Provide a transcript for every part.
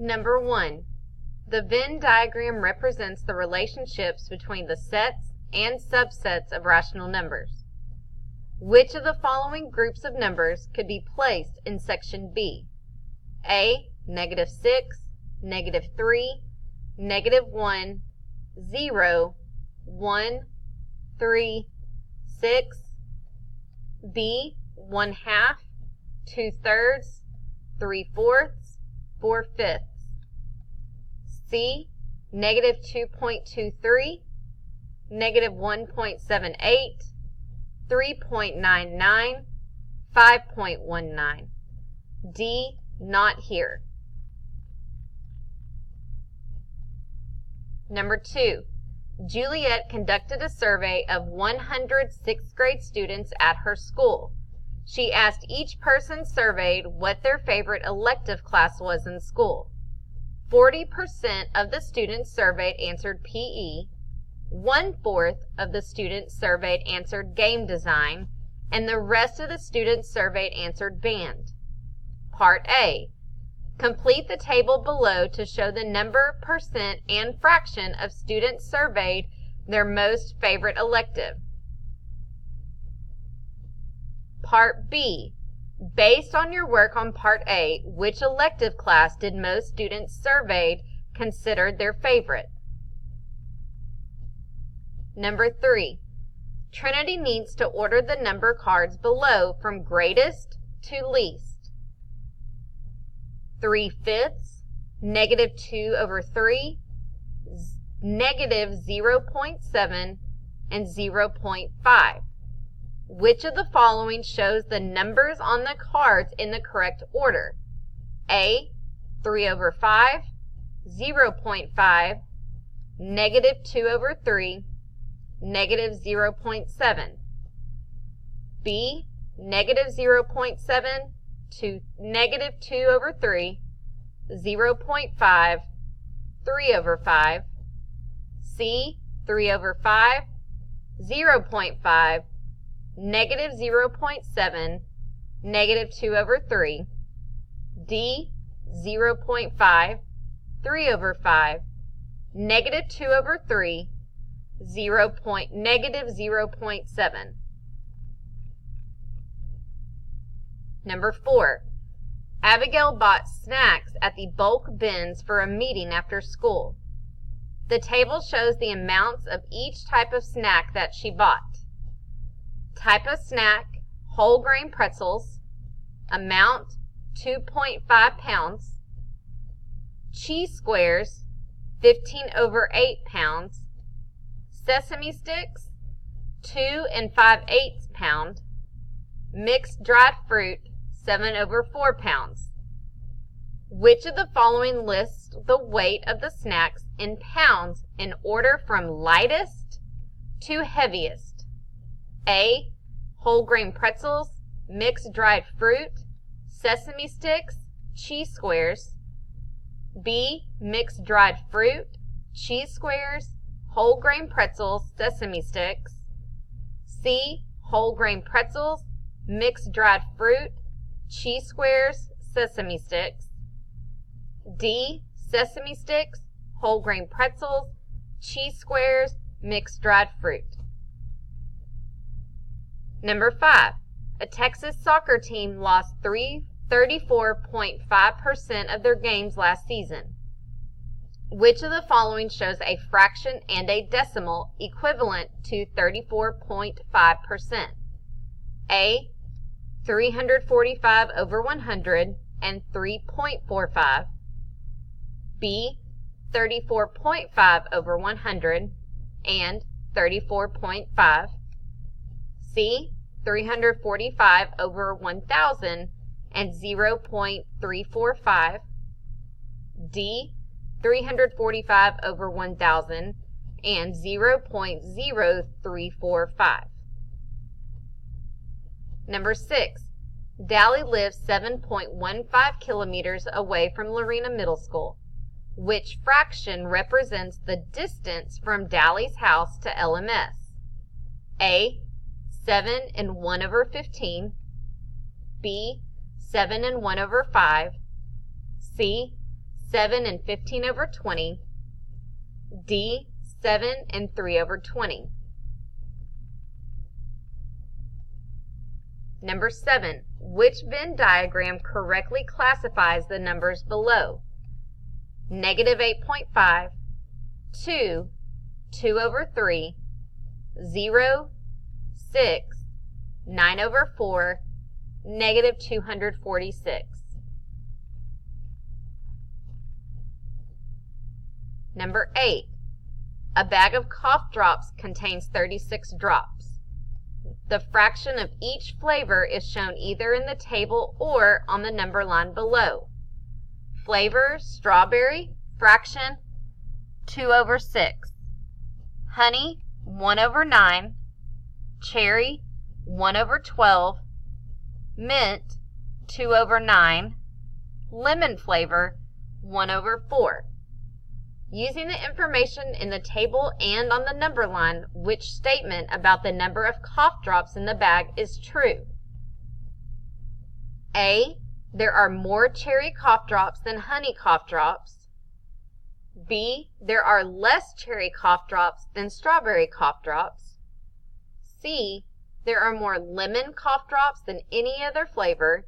Number 1. The Venn diagram represents the relationships between the sets and subsets of rational numbers. Which of the following groups of numbers could be placed in section B? A, -6, -3, -1, 0, 1, 3, 6. B, 1/2, 2/3, 3/4, 4/5. C, -2.23, -1.78, 3.99, 5.19. D, not here. Number 2. Juliet conducted a survey of 100 sixth grade students at her school. She asked each person surveyed what their favorite elective class was in school. 40% of the students surveyed answered PE, 1/4 of the students surveyed answered game design, and the rest of the students surveyed answered band. Part A. Complete the table below to show the number, percent, and fraction of students surveyed their most favorite elective. Part B. Based on your work on Part A, which elective class did most students surveyed considered their favorite? Number 3. Trinity needs to order the number cards below from greatest to least. 3/5, -2/3, -0.7, and 0.5. Which of the following shows the numbers on the cards in the correct order? A, 3/5, 0.5, -2/3, -0.7. B, -0.7 to -2/3, 0.5, 3/5. C, 3/5, 0.5, -0.7, -2/3. D, 0.5, 3/5, -2/3, -0.7. Number 4. Abigail bought snacks at the bulk bins for a meeting after school. The table shows the amounts of each type of snack that she bought. Type of snack, whole grain pretzels. Amount, 2.5 pounds. Cheese squares, 15/8 pounds. Sesame sticks, 2 5/8 pounds. Mixed dried fruit, 7/4 pounds. Which of the following lists the weight of the snacks in pounds in order from lightest to heaviest? A, whole grain pretzels, mixed dried fruit, sesame sticks, cheese squares. B, mixed dried fruit, cheese squares, whole grain pretzels, sesame sticks. C, whole grain pretzels, mixed dried fruit, cheese squares, sesame sticks. D, sesame sticks, whole grain pretzels, cheese squares, mixed dried fruit. Number 5. A Texas soccer team lost 34.5% of their games last season. Which of the following shows a fraction and a decimal equivalent to 34.5%? A, 345/100 and 3.45. B, 34.5/100 and 34.5. C, 345/1000 and 0.345. D, 345/1000 and 0.0345. Number 6. Dally lives 7.15 kilometers away from Lorena Middle School. Which fraction represents the distance from Dally's house to LMS? A, 7 and 1/15. B, 7 and 1/5. C, 7 and 15 over 20. D, 7 and 3 over 20. Number 7. Which Venn diagram correctly classifies the numbers below? Negative 8.5, 2, 2 over 3, 0, 6, 9 over 4, negative 246. Number 8. A bag of cough drops contains 36 drops. The fraction of each flavor is shown either in the table or on the number line below. Flavor, strawberry, fraction, 2 over 6. Honey, 1 over 9. Cherry, 1 over 12. Mint, 2 over 9. Lemon flavor, 1 over 4. Using the information in the table and on the number line, which statement about the number of cough drops in the bag is true? A. There are more cherry cough drops than honey cough drops. B. There are less cherry cough drops than strawberry cough drops. C. There are more lemon cough drops than any other flavor.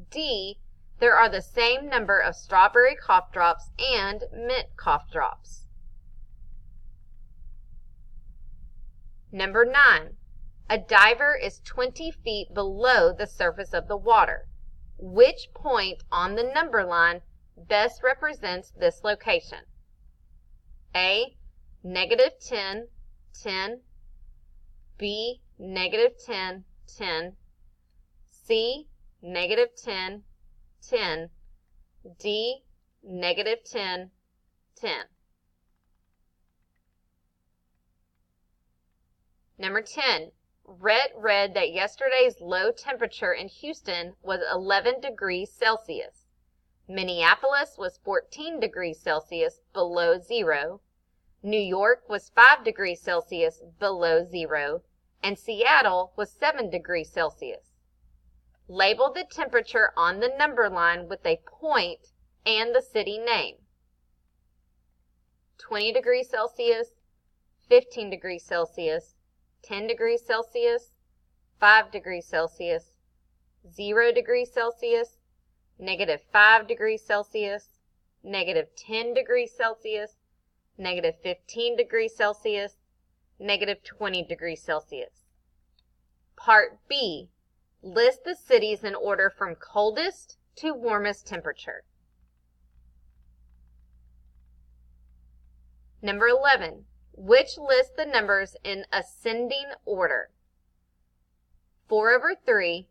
D. There are the same number of strawberry cough drops and mint cough drops. Number 9. A diver is 20 feet below the surface of the water. Which point on the number line best represents this location? A. Negative 10, 10. B. Negative 10, 10. C. Negative 10, 10. D, negative 10, 10. Number 10. Rhett read that yesterday's low temperature in Houston was 11 degrees Celsius. Minneapolis was 14 degrees Celsius below zero. New York was 5 degrees Celsius below zero. And Seattle was 7 degrees Celsius. Label the temperature on the number line with a point and the city name. 20 degrees Celsius, 15 degrees Celsius, 10 degrees Celsius, 5 degrees Celsius, 0 degrees Celsius, negative 5 degrees Celsius, negative 10 degrees Celsius, negative 15 degrees Celsius, negative 20 degrees Celsius. Part B. List the cities in order from coldest to warmest temperature. Number 11. Which lists the numbers in ascending order? 4 over 3,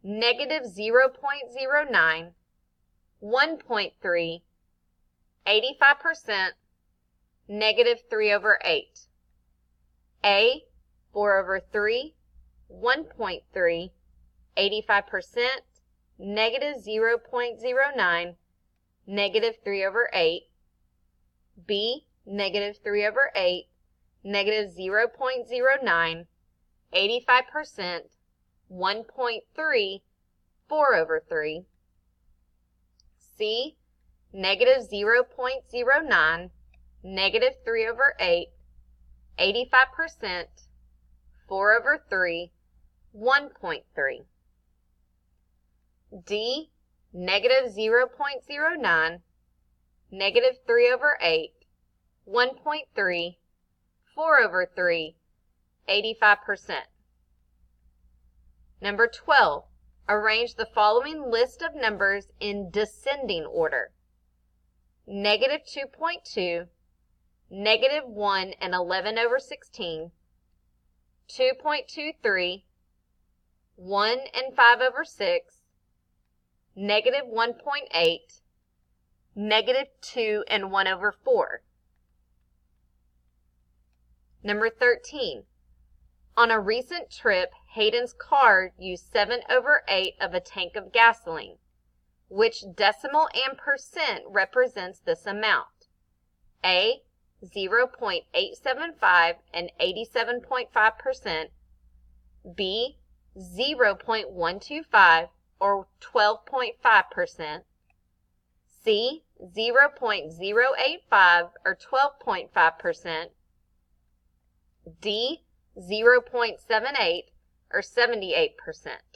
negative 0.09, 1.3, 85%, negative 3 over 8. A. 4 over 3, 1.3, 85%, negative 0.09, negative 3 over 8. B. Negative 3 over 8, negative 0.09, 85%, 1.3, 4 over 3. C. Negative 0.09, negative 3 over 8, 85%, 4 over 3, 1.3. D. Negative 0.09, negative 3 over 8, 1.3, 4 over 3, 85%. Number 12. Arrange the following list of numbers in descending order. Negative 2.2, negative 1 and 11 over 16, 2.23, 1 and 5 over 6, negative 1.8, negative 2 and 1 over 4. Number 13. On a recent trip, Hayden's car used 7 over 8 of a tank of gasoline. Which decimal and percent represents this amount? A. 0.875 and 87.5%. B. 0.125 or 12.5%. C, 0.085 or 12.5%, D, 0.78 or 78%.